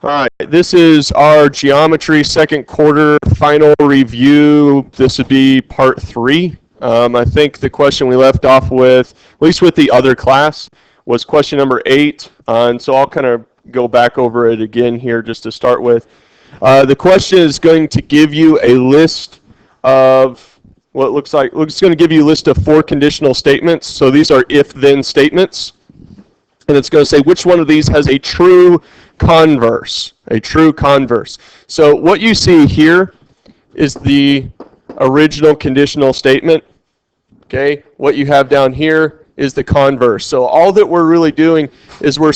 All right, this is our geometry second quarter final review. This would be part 3. I think the question we left off with, at least with the other class, was question number 8. And so I'll kind of go back over it again here just to start with. The question is going to give you a list of what looks like, it's going to give you a list of 4 conditional statements. So these are if-then statements. And it's going to say which one of these has a true converse, a true converse. So what you see here is the original conditional statement. Okay, what you have down here is the converse. So all that we're really doing is we're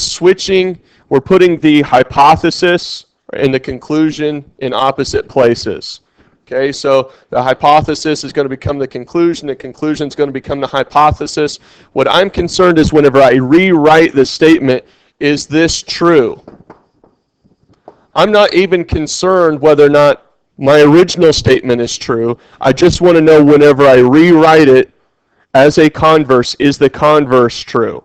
putting the hypothesis and the conclusion in opposite places. Okay, so the hypothesis is going to become the conclusion is going to become the hypothesis. What I'm concerned is whenever I rewrite the statement, is this true? I'm not even concerned whether or not my original statement is true. I just want to know whenever I rewrite it as a converse, is the converse true?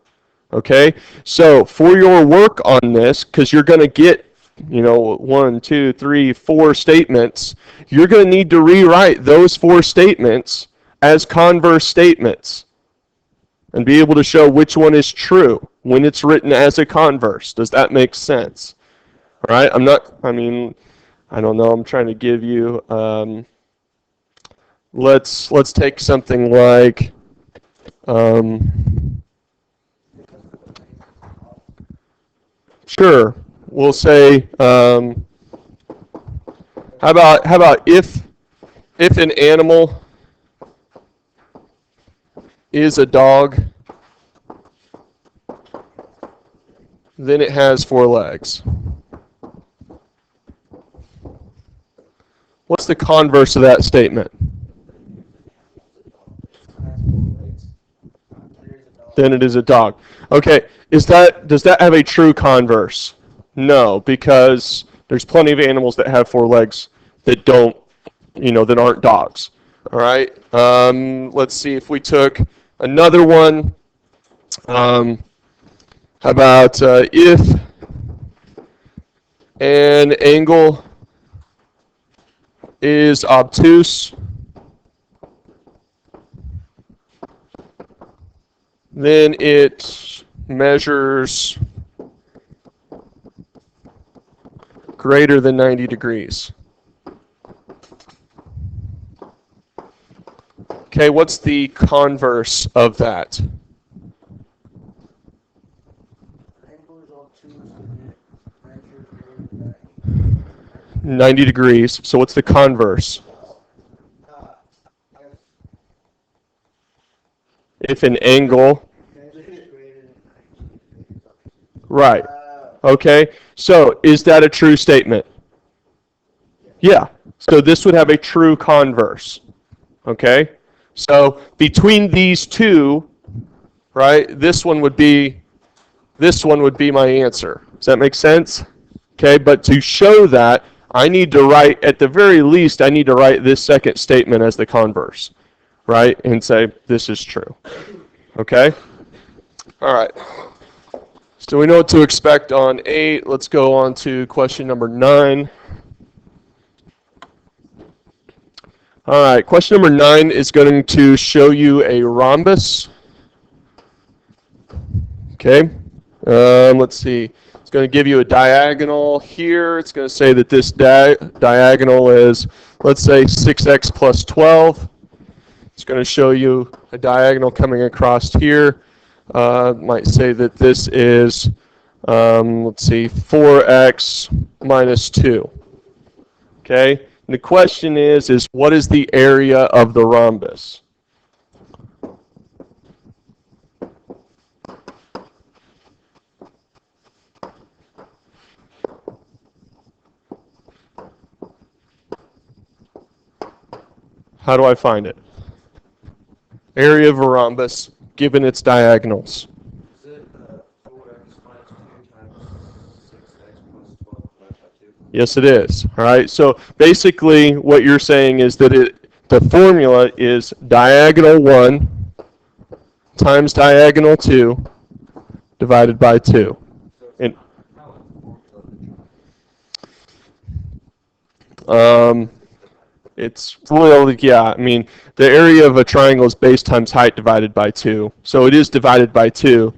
Okay, so for your work on this, because you're going to get 1, 2, 3, 4 statements, you're going to need to rewrite those 4 statements as converse statements and be able to show which one is true when it's written as a converse. Does that make sense? All right, I don't know, I'm trying to give you, let's take something like, sure. We'll say, how about if an animal is a dog, then it has 4 legs. What's the converse of that statement? Then it is a dog. Okay, does that have a true converse? No, because there's plenty of animals that have 4 legs that don't, that aren't dogs. All right. Let's see if we took another one. How about if an angle is obtuse, then it measures greater than 90 degrees. Okay, what's the converse of that? 90 degrees. So what's the converse? If an angle, right. Okay, so is that a true statement? Yeah, so this would have a true converse. Okay, so between these two, right, this one would be my answer. Does that make sense? Okay, but to show that, I need to write, at the very least, I need to write this second statement as the converse, right, and say this is true. Okay? All right. So we know what to expect on 8. Let's go on to question number 9. All right, question number 9 is going to show you a rhombus. Okay, let's see. It's going to give you a diagonal here. It's going to say that this diagonal is, let's say, 6x plus 12. It's going to show you a diagonal coming across here. Might say that this is, let's see, 4x minus 2. Okay, and the question is what is the area of the rhombus? How do I find it? Area of a rhombus given its diagonals. Is it 4x minus 2 times 6x plus 12 divided by 2? Yes, it is. All right. So basically, what you're saying is that the formula is diagonal 1 times diagonal 2 divided by 2. So And how is the formula? It's, well, yeah, I mean, the area of a triangle is base times height divided by 2. So it is divided by 2,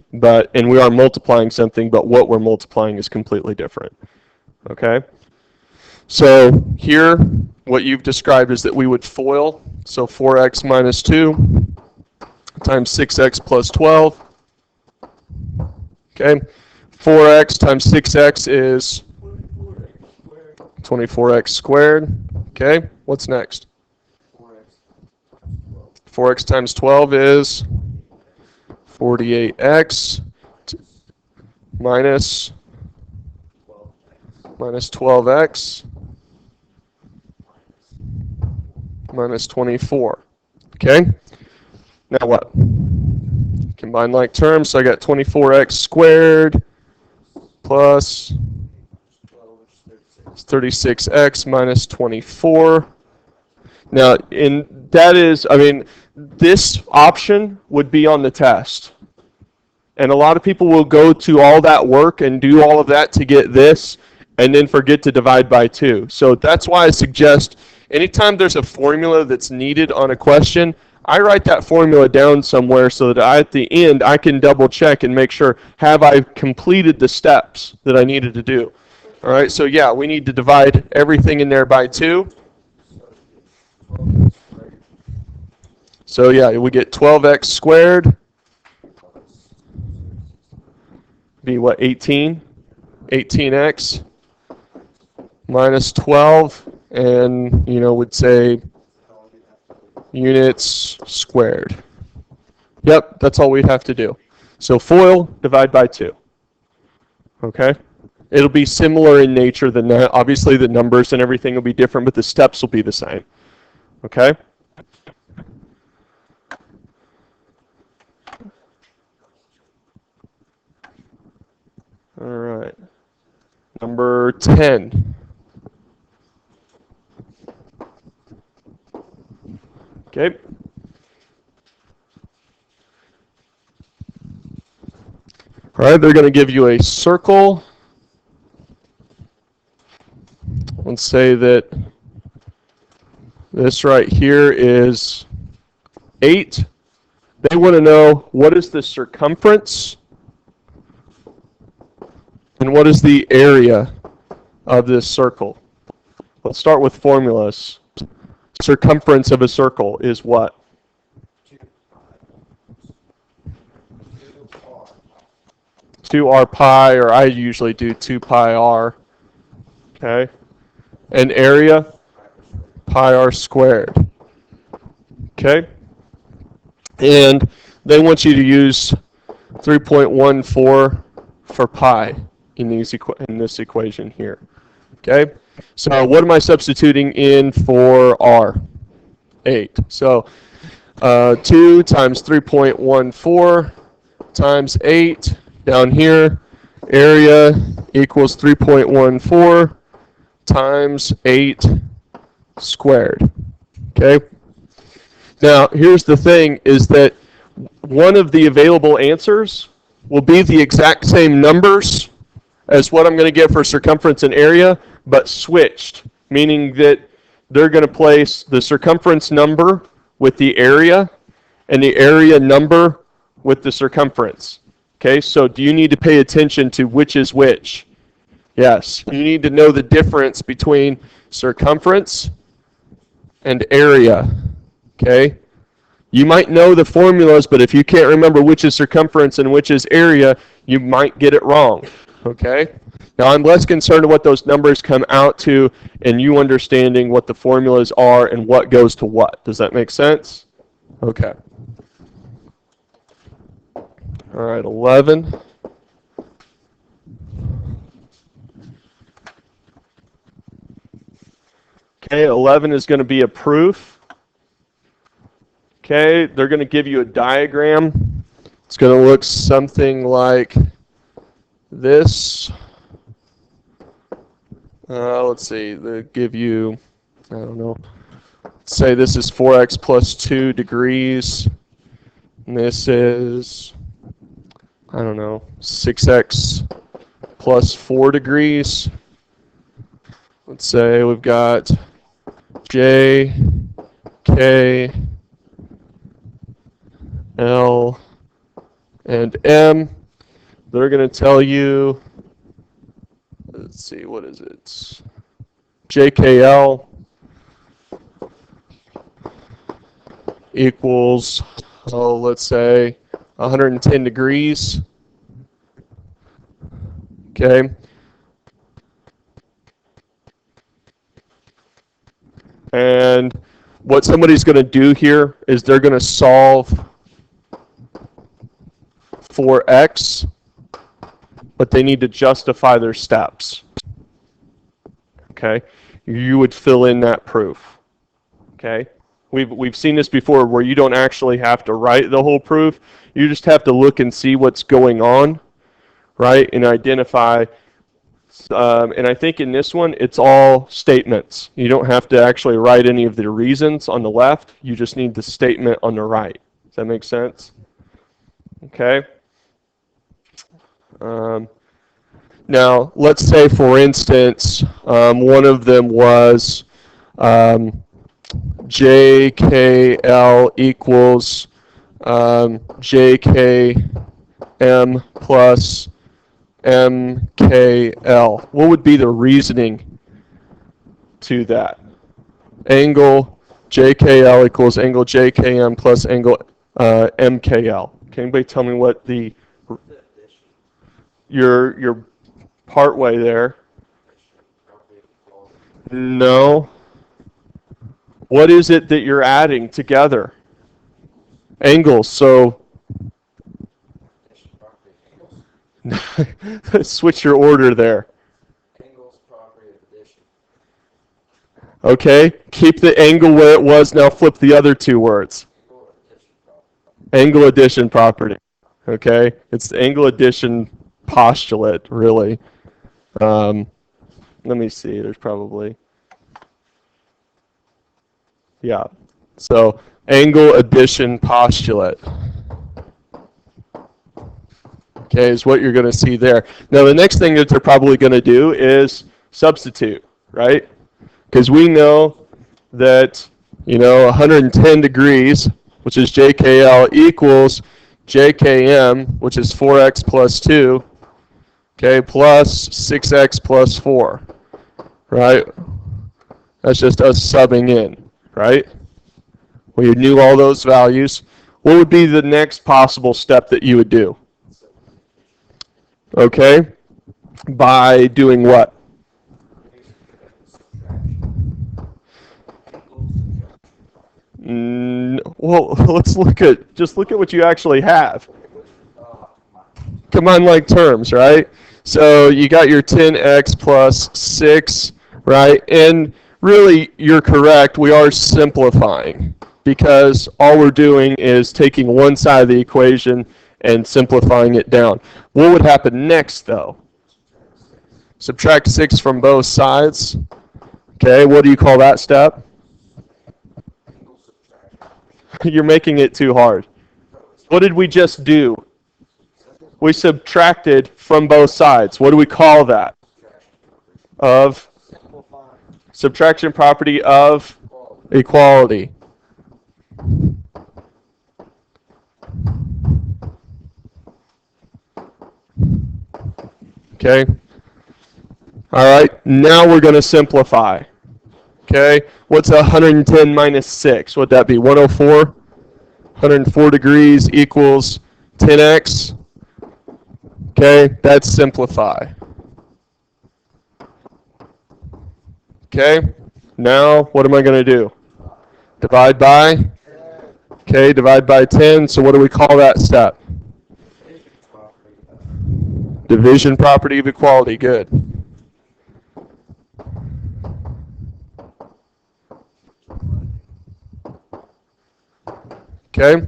and we are multiplying something, but what we're multiplying is completely different. Okay? So here, what you've described is that we would FOIL, so 4x minus 2 times 6x plus 12. Okay? 4x times 6x is 24x squared. Okay, what's next? 4x times 12 is 48x minus 12x minus 24. Okay, now what? Combine like terms, so I got 24x squared plus 36x minus 24. Now, this option would be on the test. And a lot of people will go to all that work and do all of that to get this, and then forget to divide by 2. So that's why I suggest anytime there's a formula that's needed on a question, I write that formula down somewhere so that at the end I can double check and make sure, have I completed the steps that I needed to do? All right, so yeah, we need to divide everything in there by 2. So yeah, we get 12x squared, be what, 18? 18x minus 12, and, would say units squared. Yep, that's all we have to do. So FOIL, divide by 2. Okay? It'll be similar in nature than that. Obviously, the numbers and everything will be different, but the steps will be the same. Okay? All right. Number 10. Okay. All right, they're going to give you a circle. Let's say that this right here is 8. They want to know what is the circumference and what is the area of this circle. Let's start with formulas. Circumference of a circle is what? 2r pi, or I usually do 2 pi r. Okay? And area? Pi r squared. Okay? And they want you to use 3.14 for pi in this equation here. Okay? So what am I substituting in for r? 8. So 2 times 3.14 times 8 down here. Area equals 3.14 times 8 squared. Okay? Now, here's the thing, is that one of the available answers will be the exact same numbers as what I'm going to get for circumference and area, but switched, meaning that they're going to place the circumference number with the area and the area number with the circumference. Okay, so do you need to pay attention to which is which? Yes, you need to know the difference between circumference and area. Okay, you might know the formulas, but if you can't remember which is circumference and which is area, you might get it wrong. Okay, now I'm less concerned with what those numbers come out to and you understanding what the formulas are and what goes to what. Does that make sense? Okay. All right, 11. Okay, 11 is going to be a proof. Okay, they're going to give you a diagram. It's going to look something like this. Let's see, they give you, I don't know, let's say this is 4x plus 2 degrees. And this is, I don't know, 6x plus 4 degrees. Let's say we've got J, K, L, and M. They're going to tell you, let's see, what is it? JKL equals, let's say 110 degrees. Okay. And what somebody's going to do here is they're going to solve for X, but they need to justify their steps. Okay. You would fill in that proof. Okay. We've seen this before where you don't actually have to write the whole proof. You just have to look and see what's going on, right, and identify. And I think in this one, it's all statements. You don't have to actually write any of the reasons on the left. You just need the statement on the right. Does that make sense? Okay. Now, let's say, for instance, one of them was JKL equals JKM plus MKL. What would be the reasoning to that? Angle JKL equals angle JKM plus angle MKL. Can anybody tell me what your part way there? No. What is it that you're adding together? Angles. So switch your order there. Angles property of addition. Okay, keep the angle where it was. Now flip the other two words. Angle addition property. Okay, it's the angle addition postulate, really. Let me see. There's probably, yeah. So angle addition postulate. Okay, is what you're going to see there. Now the next thing that they're probably going to do is substitute, right? Because we know that, 110 degrees, which is JKL, equals JKM, which is 4x plus 2, okay, plus 6x plus 4, right? That's just us subbing in, right? Well, you knew all those values. What would be the next possible step that you would do? Okay, by doing what? Well, let's look at what you actually have. Combine like terms, right? So you got your 10x plus 6, right? And really, you're correct. We are simplifying because all we're doing is taking one side of the equation and simplifying it down. What would happen next, though? Subtract 6 from both sides. Okay, what do you call that step? You're making it too hard. What did we just do? We subtracted from both sides. What do we call that? Of subtraction property of equality. Okay. All right. Now we're going to simplify. Okay. What's 110 minus 6? Would that be 104? 104 degrees equals 10x. Okay. That's simplify. Okay. Now what am I going to do? Divide by? Okay. Divide by 10. So what do we call that step? Division property of equality. Good. Okay,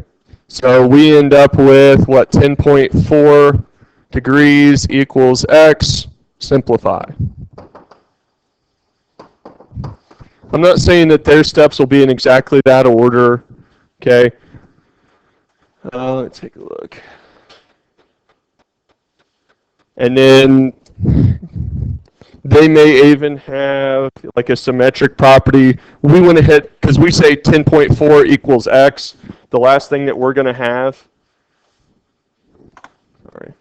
so we end up with what? 10.4 degrees equals x. Simplify. I'm not saying that their steps will be in exactly that order. Okay, let's take a look. And then They may even have like a symmetric property. We went ahead, because we say 10.4 equals x. The last thing that we're going to have, sorry,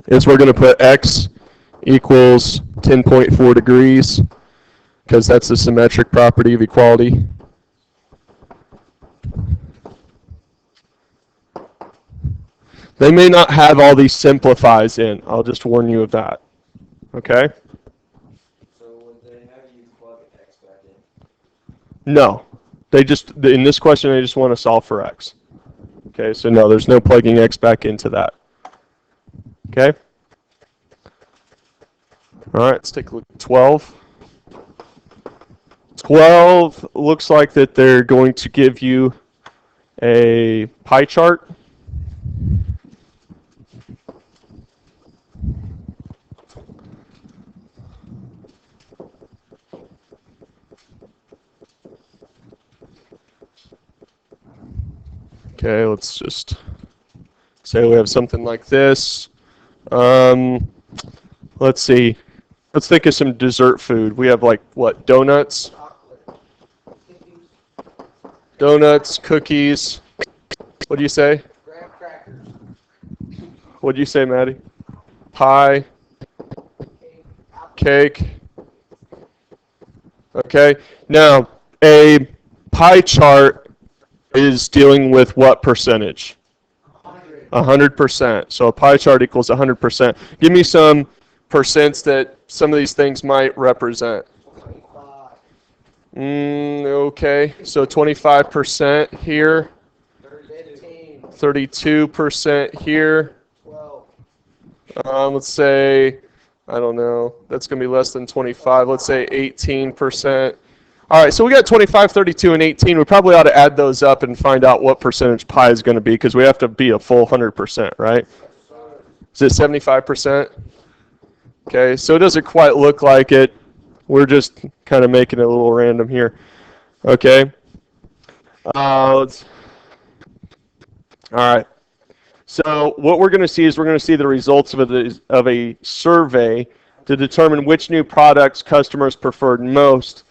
is we're going to put x equals 10.4 degrees, because that's the symmetric property of equality. They may not have all these simplifies in. I'll just warn you of that. Okay? So would they have you plug x back in? No. They just, in this question, they just want to solve for x. Okay, so no, there's no plugging x back into that. Okay? All right, let's take a look at 12. 12 looks like that they're going to give you a pie chart. Okay, let's just say we have something like this. Let's see. Let's think of some dessert food. We have like, what, donuts? Donuts, cookies. What do you say? Graham crackers. What do you say, Maddie? Pie. Cake. Okay. Now, a pie chart is dealing with what percentage? 100%. So a pie chart equals 100%. Give me some percents that some of these things might represent. 25. Okay. So 25% here. 15. 32% here. 12. Let's say, I don't know, that's going to be less than 25. Let's say 18%. All right, so we got 25, 32, and 18. We probably ought to add those up and find out what percentage pi is going to be, because we have to be a full 100%, right? Is it 75%? Okay, so it doesn't quite look like it. We're just kind of making it a little random here. Okay. All right. So what we're going to see is we're going to see the results of a survey to determine which new products customers preferred most.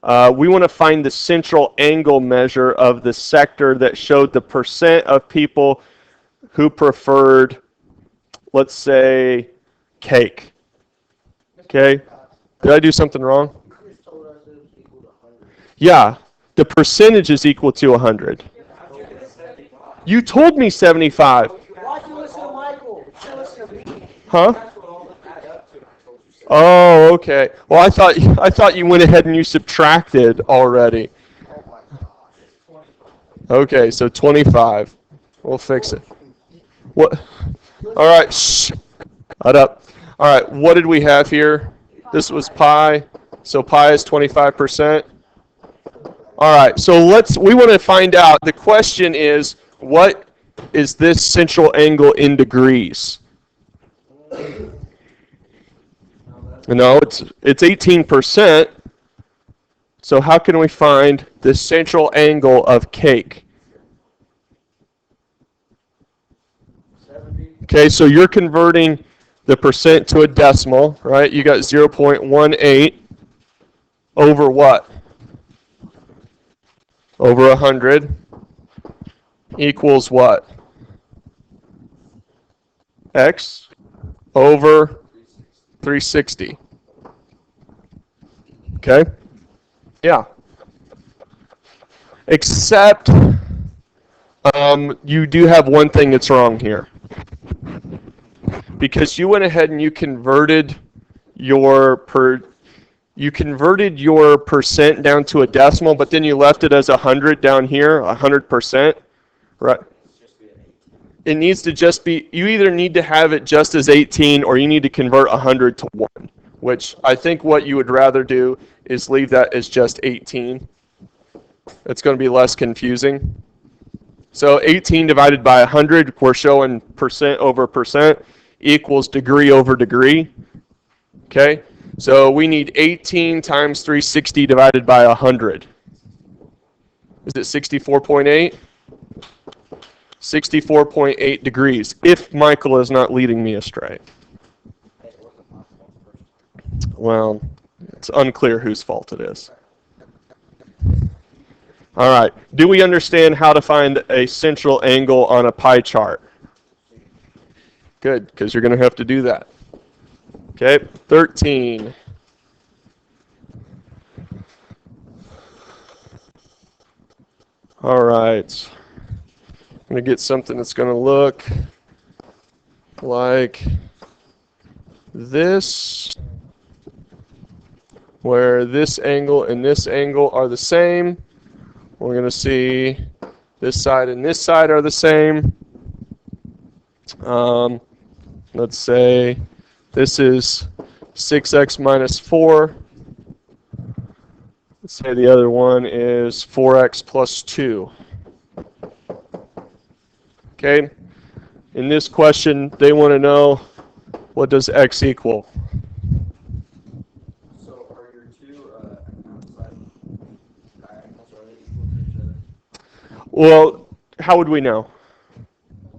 We want to find the central angle measure of the sector that showed the percent of people who preferred, let's say, cake. Okay? Did I do something wrong? Chris told us it was equal to 100. Yeah, the percentage is equal to 100. You told me 75. Why'd you listen to Michael? You should listen to me. Huh? That's what all this add up to. I told you. Oh, okay. Well, I thought you went ahead and you subtracted already. Oh my gosh. It's 25. Okay, so 25. We'll fix it. What? All right. Shh. Shut up. All right. What did we have here? This was pi. So pi is 25%. All right. So we want to find out. The question is, what is this central angle in degrees? No, it's 18%. So how can we find the central angle of cake? 70. Okay, so you're converting the percent to a decimal, right? You got 0.18 over what? Over 100 equals what? X over 360. Okay? Yeah. Except you do have one thing that's wrong here. Because you went ahead and you converted your percent down to a decimal, but then you left it as 100 down here, 100%. Right. It needs to just be, you either need to have it just as 18 or you need to convert 100 to 1, which I think what you would rather do is leave that as just 18. It's going to be less confusing. So 18 divided by 100, we're showing percent over percent, equals degree over degree. Okay? So we need 18 times 360 divided by 100. Is it 64.8? 64.8 degrees, if Michael is not leading me astray. Well, it's unclear whose fault it is. All right. Do we understand how to find a central angle on a pie chart? Good, because you're going to have to do that. Okay, 13. All right. I'm going to get something that's going to look like this, where this angle and this angle are the same. We're going to see this side and this side are the same. Let's say this is 6x minus 4. Let's say the other one is 4x plus 2. Okay? In this question, they want to know, what does x equal? So are your two outside diagonals, are they equal to each other? Well, how would we know?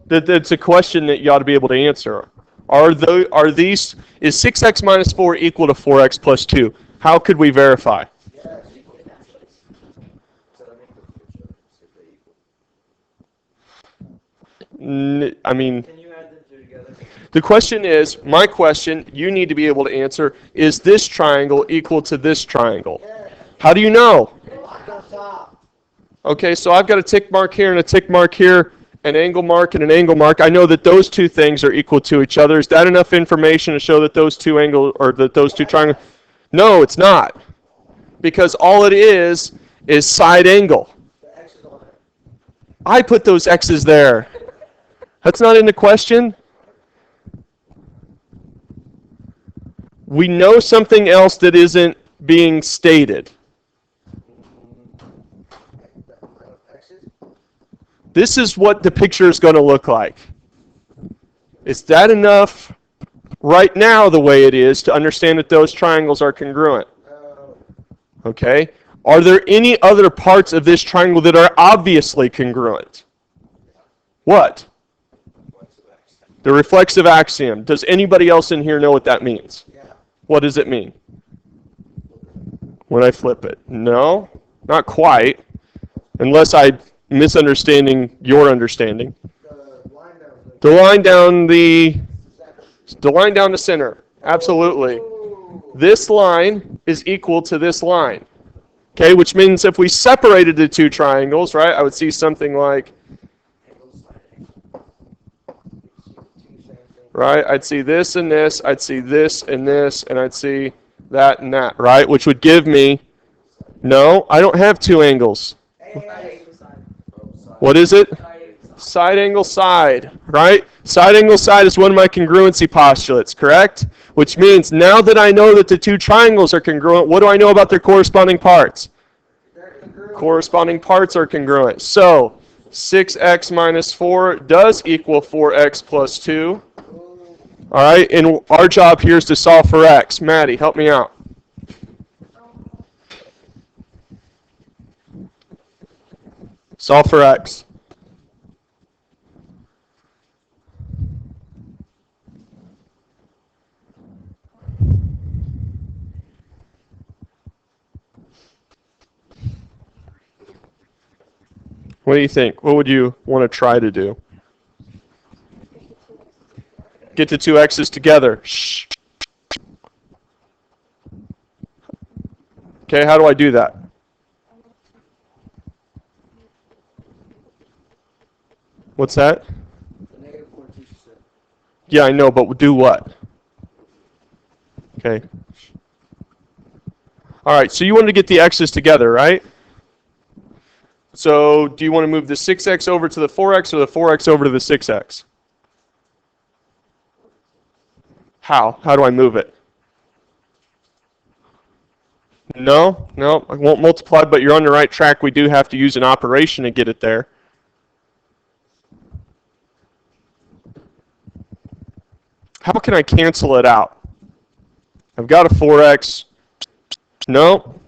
That's a question that you ought to be able to answer. Is 6x minus 4 equal to 4x plus 2? How could we verify? Yeah, it's equal. So they're equal to each other, so they're equal. I mean, Can you add them two together? the question is, my question, you need to be able to answer, is this triangle equal to this triangle? How do you know? Okay, so I've got a tick mark here and a tick mark here, an angle mark and an angle mark. I know that those two things are equal to each other. Is that enough information to show that those two triangles? No, it's not. Because all it is side angle. The X is on it. I put those X's there. That's not in the question. We know something else that isn't being stated. X's? This is what the picture is going to look like. Is that enough right now the way it is to understand that those triangles are congruent? Okay. Are there any other parts of this triangle that are obviously congruent? What? The reflexive axiom. Does anybody else in here know what that means? Yeah. What does it mean? When I flip it? No, not quite. Unless I'm misunderstanding your understanding. The line down the center. Absolutely. This line is equal to this line. Okay, which means if we separated the two triangles, right, I would see something like, right, I'd see this and this, I'd see this and this, and I'd see that and that, right, which would give me, no, I don't have two angles. What is it? Side angle side, right? Side angle side is one of my congruency postulates, correct? Which means now that I know that the two triangles are congruent, what do I know about their corresponding parts? Corresponding parts are congruent. So 6x minus 4 does equal 4x plus 2. All right, and our job here is to solve for x. Maddie, help me out. Solve for x. What do you think? What would you want to try to do? Get the two x's together. Shh. Okay, how do I do that? What's that? Yeah, I know, but do what? Okay. All right, so you wanted to get the x's together, right? So do you want to move the 6x over to the 4x or the 4x over to the 6x? How? How do I move it? No, I won't multiply, but you're on the right track. We do have to use an operation to get it there. How can I cancel it out? I've got a 4x. No.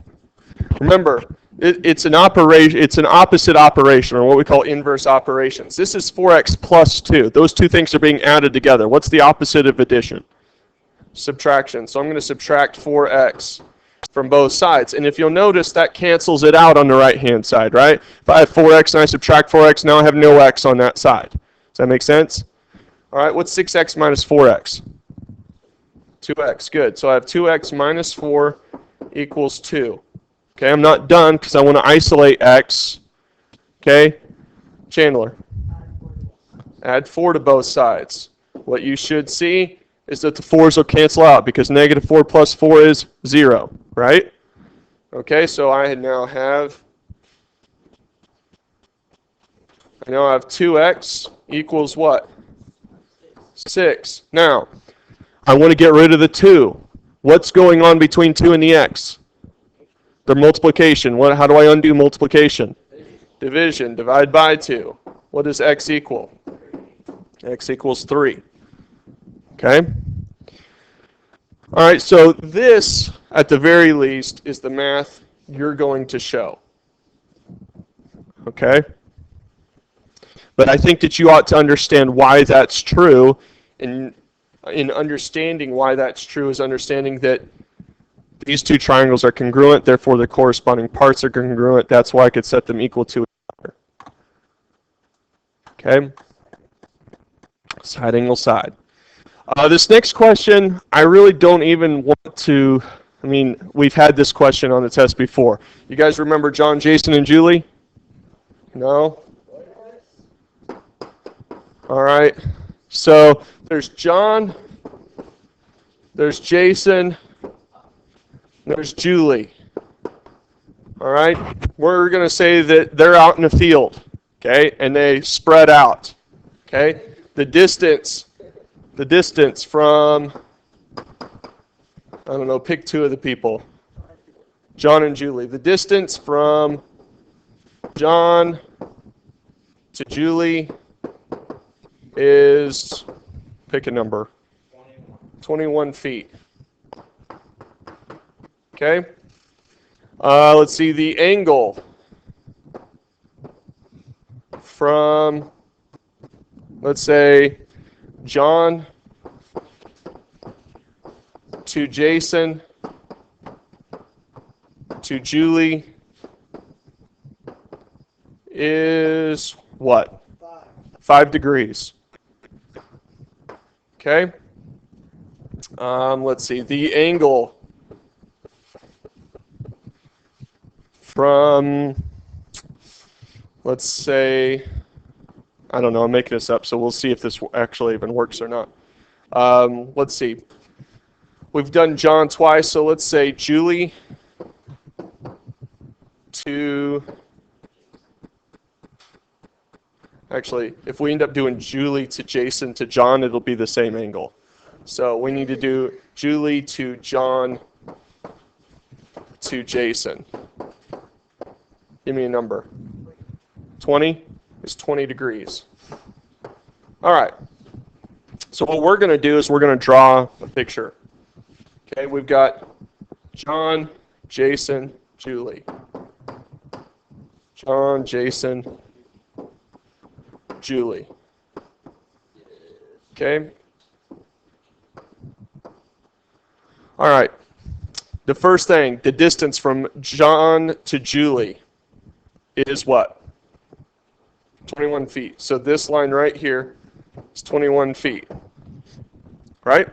Remember, it's an operation. It's an opposite operation, or what we call inverse operations. This is 4x plus 2. Those two things are being added together. What's the opposite of addition? subtraction. So I'm going to subtract 4x from both sides. And if you'll notice, that cancels it out on the right-hand side, right? If I have 4x and I subtract 4x, now I have no x on that side. Does that make sense? All right, what's 6x minus 4x? 2x, good. So I have 2x minus 4 equals 2. Okay, I'm not done because I want to isolate x. Okay, Chandler, add 4 to both sides. What you should see is that the 4's will cancel out because negative 4 plus 4 is 0, right? Okay, so I now have 2x equals what? 6. Now, I want to get rid of the 2. What's going on between 2 and the x? The multiplication. How do I undo multiplication? Division. Divide by 2. What does x equal? X equals 3. Okay? All right, so this, at the very least, is the math you're going to show. Okay? But I think that you ought to understand why that's true. And in understanding why that's true is understanding that these two triangles are congruent, therefore the corresponding parts are congruent. That's why I could set them equal to each other. Okay? Side angle side. This next question, I really don't even want to, we've had this question on the test before. You guys remember John, Jason, and Julie? No? All right. So there's John, there's Jason, there's Julie. All right. We're going to say that they're out in the field, okay, and they spread out, okay. The distance from, pick 2 of the people, John and Julie. The distance from John to Julie is, pick a number, 21 feet. Okay. Let's see, the angle from, let's say, John to Jason to Julie is what? 5 degrees. Okay. Let's see, the angle from, let's say, I don't know, I'm making this up, so we'll see if this actually even works or not. Let's see. We've done John twice, so let's say Julie to, actually, if we end up doing Julie to Jason to John, it'll be the same angle. So we need to do Julie to John to Jason. Give me a number. 20 is 20 degrees. All right. So what we're going to do is we're going to draw a picture. Okay, we've got John, Jason, Julie. John, Jason, Julie. Okay. All right. The first thing, the distance from John to Julie is what? 21 feet. So this line right here is 21 feet. Right?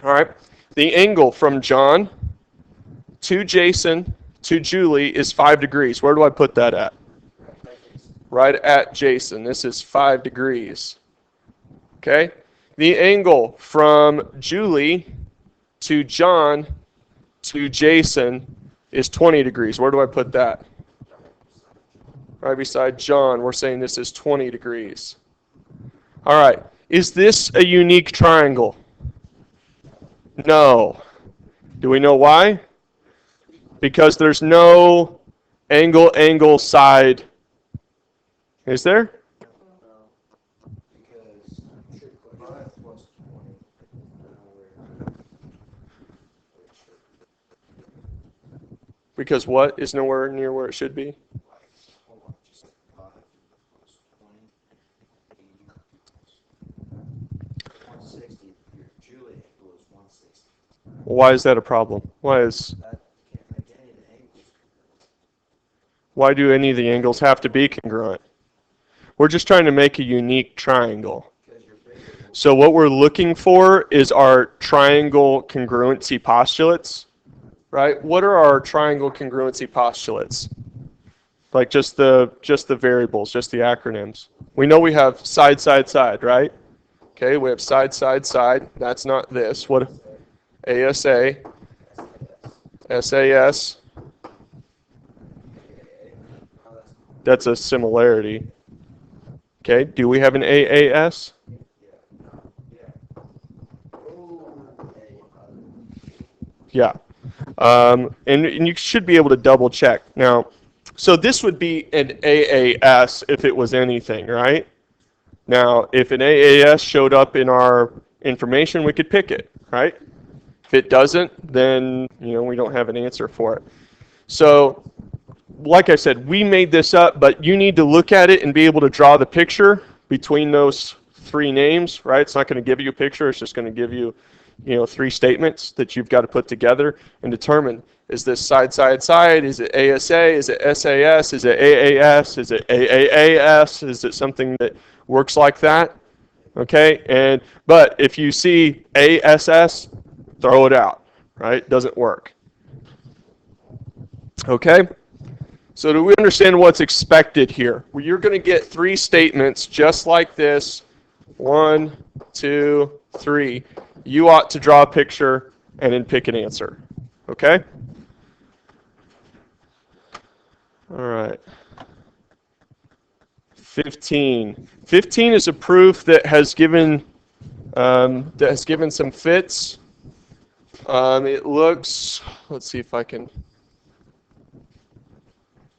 All right. The angle from John to Jason to Julie is 5 degrees. Where do I put that at? Right at Jason. This is 5 degrees. Okay? The angle from Julie to John to Jason is 20 degrees. Where do I put that? Right beside John. We're saying this is 20 degrees. All right. Is this a unique triangle? No. Do we know why? Because there's no angle, side. Is there? Because what is nowhere near where it should be? Why is that a problem? Why do any of the angles have to be congruent? We're just trying to make a unique triangle. So what we're looking for is our triangle congruency postulates, right? What are our triangle congruency postulates? Like just the variables, just the acronyms. We know we have side, side, side, right? Okay, we have side, side, side. That's not this. What? ASA, SAS. That's a similarity. Okay, do we have an AAS? Yeah. And you should be able to double check. Now, so this would be an AAS if it was anything, right? Now, if an AAS showed up in our information, we could pick it, right? If it doesn't, then we don't have an answer for it. So, like I said, we made this up, but you need to look at it and be able to draw the picture between those three names, right? It's not going to give you a picture. It's just going to give you, three statements that you've got to put together and determine, is this side, side, side? Is it ASA? Is it SAS? Is it AAS? Is it AAAS? Is it something that works like that? Okay, but if you see ASS, throw it out, right? Doesn't work. Okay? So do we understand what's expected here? Well, you're going to get three statements just like this. 1, 2, 3. You ought to draw a picture and then pick an answer. Okay? All right. 15. 15 is a proof that has given some fits. It looks. Let's see if I can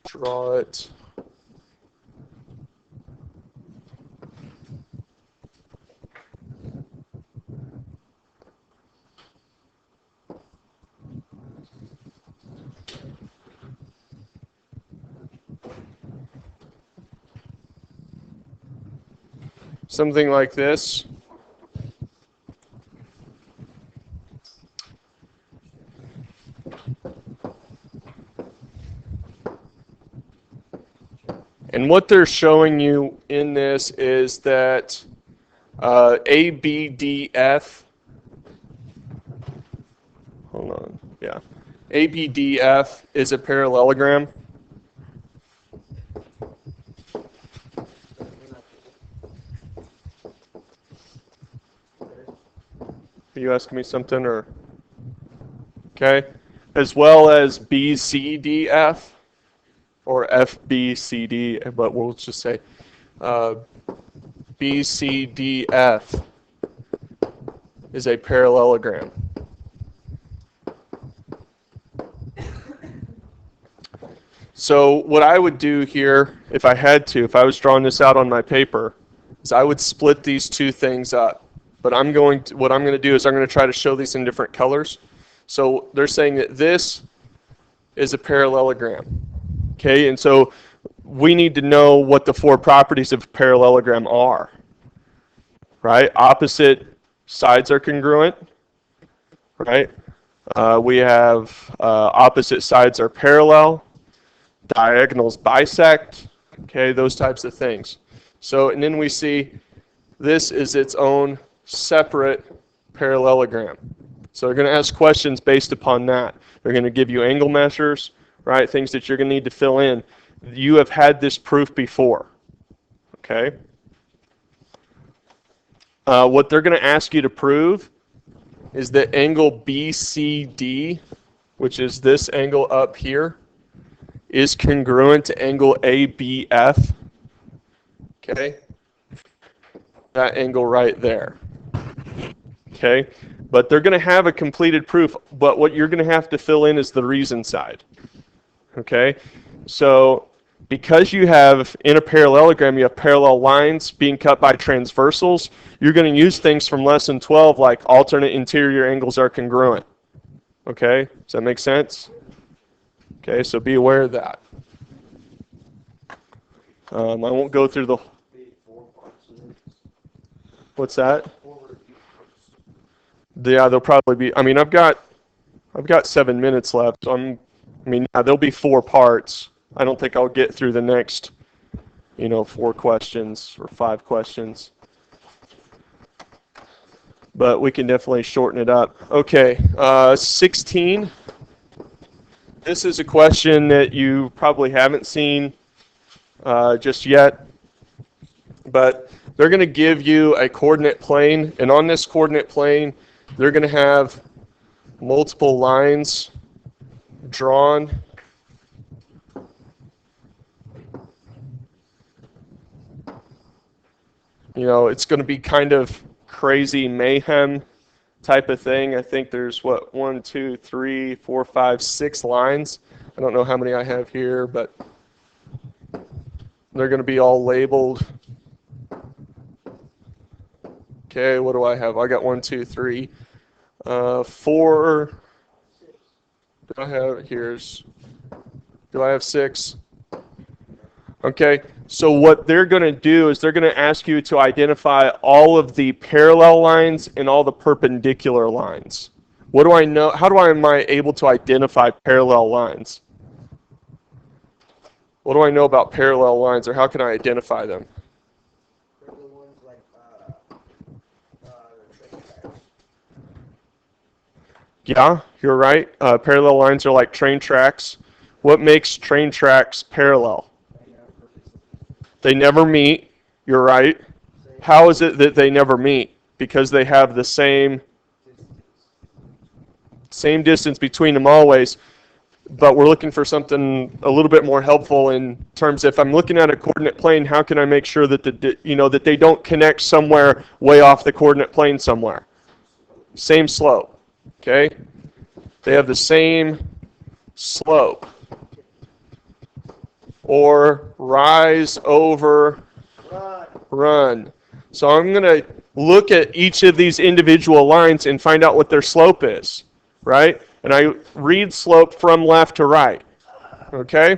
draw it. Something like this. And what they're showing you in this is that ABDF, hold on, yeah, ABDF is a parallelogram. Are you asking me something, or? Okay, as well as BCDF. Or FBCD, but we'll just say BCDF is a parallelogram. So what I would do here, if I had to, if I was drawing this out on my paper, is I would split these two things up. But what I'm going to do is I'm going to try to show these in different colors. So they're saying that this is a parallelogram. Okay, and so we need to know what the four properties of a parallelogram are, right? Opposite sides are congruent, right? We have opposite sides are parallel, diagonals bisect, okay, those types of things. So, and then we see this is its own separate parallelogram. So they're going to ask questions based upon that. They're going to give you angle measures, right? Things that you're going to need to fill in. You have had this proof before, okay? What they're going to ask you to prove is that angle BCD, which is this angle up here, is congruent to angle ABF, okay? That angle right there, okay? But they're going to have a completed proof, but what you're going to have to fill in is the reason side. Okay, so because you have, in a parallelogram, you have parallel lines being cut by transversals, you're going to use things from lesson 12 like alternate interior angles are congruent. Okay, does that make sense? Okay, so be aware of that. I won't go through the... What's that? Yeah, there'll probably be... I mean, I've got I've got 7 minutes left. There'll be 4 parts. I don't think I'll get through the next, 4 questions or 5 questions. But we can definitely shorten it up. Okay, 16. This is a question that you probably haven't seen just yet. But they're going to give you a coordinate plane. And on this coordinate plane, they're going to have multiple lines drawn. It's going to be kind of crazy mayhem type of thing. I think there's 1, 2, 3, 4, 5, 6 lines. I don't know how many I have here, but they're going to be all labeled. Okay, what do I have? I got 1, 2, 3, 4. Do I have 6? Okay, so what they're going to do is they're going to ask you to identify all of the parallel lines and all the perpendicular lines. What do I know? Am I able to identify parallel lines? What do I know about parallel lines, or how can I identify them? They're the ones like train tracks. Yeah, you're right. Parallel lines are like train tracks. What makes train tracks parallel? They never meet. You're right. How is it that they never meet? Because they have the same distance between them always. But we're looking for something a little bit more helpful in terms of, if I'm looking at a coordinate plane, how can I make sure that that they don't connect somewhere way off the coordinate plane somewhere? Same slope. Okay? They have the same slope. Or rise over run. So I'm going to look at each of these individual lines and find out what their slope is, right? And I read slope from left to right, okay?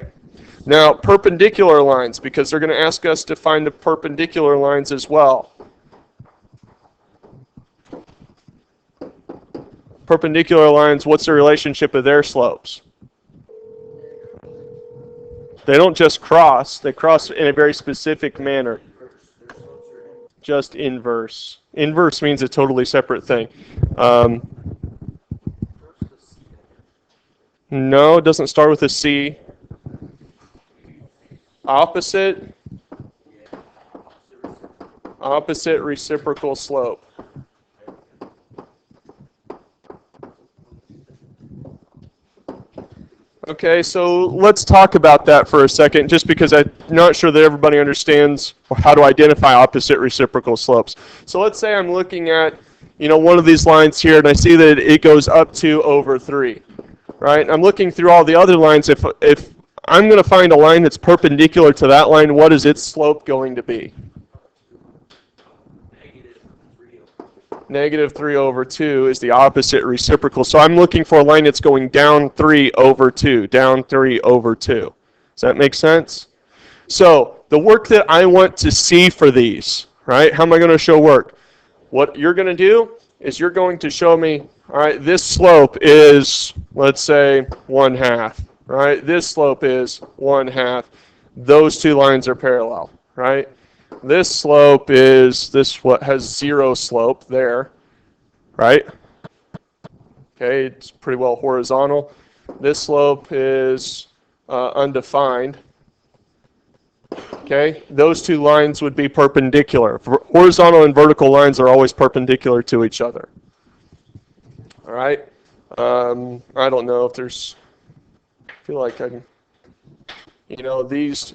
Now, perpendicular lines, because they're going to ask us to find the perpendicular lines as well. Perpendicular lines, what's the relationship of their slopes? They don't just cross, they cross in a very specific manner. Just inverse. Inverse means a totally separate thing. No, it doesn't start with a C. Opposite reciprocal slope. Okay, so let's talk about that for a second, just because I'm not sure that everybody understands how to identify opposite reciprocal slopes. So let's say I'm looking at, one of these lines here, and I see that it goes up to over 3, right? I'm looking through all the other lines. If I'm going to find a line that's perpendicular to that line, what is its slope going to be? Negative 3 over 2 is the opposite reciprocal. So I'm looking for a line that's going down 3 over 2, down 3 over 2. Does that make sense? So the work that I want to see for these, right? How am I going to show work? What you're going to do is you're going to show me, all right, this slope is, let's say, 1/2, right? This slope is 1/2. Those two lines are parallel, right? This slope is what has 0 slope there, right? Okay, it's pretty well horizontal. This slope is undefined. Okay, those two lines would be perpendicular. Horizontal and vertical lines are always perpendicular to each other. All right. I don't know if there's. I feel like I can.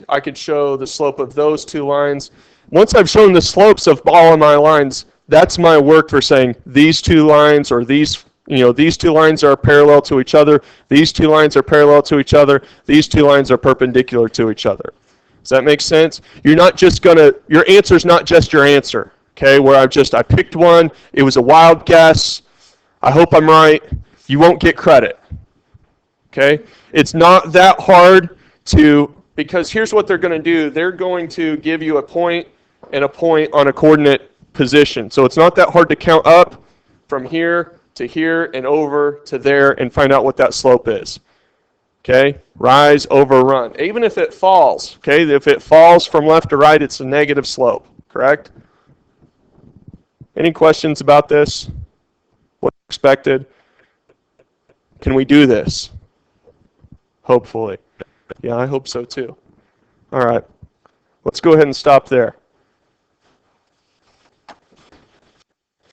I could show the slope of those two lines. Once I've shown the slopes of all of my lines, that's my work for saying these two lines, or these two lines are parallel to each other. These two lines are parallel to each other. These two lines are perpendicular to each other. Does that make sense? Your answer's not just your answer, okay? Where I picked one, it was a wild guess. I hope I'm right. You won't get credit, okay? It's not that hard because here's what they're going to do. They're going to give you a point and a point on a coordinate position. So it's not that hard to count up from here to here and over to there and find out what that slope is. Okay, rise over run. Even if it falls, okay, if it falls from left to right, it's a negative slope, correct? Any questions about this? What's expected? Can we do this? Hopefully. Yeah, I hope so too. All right, let's go ahead and stop there.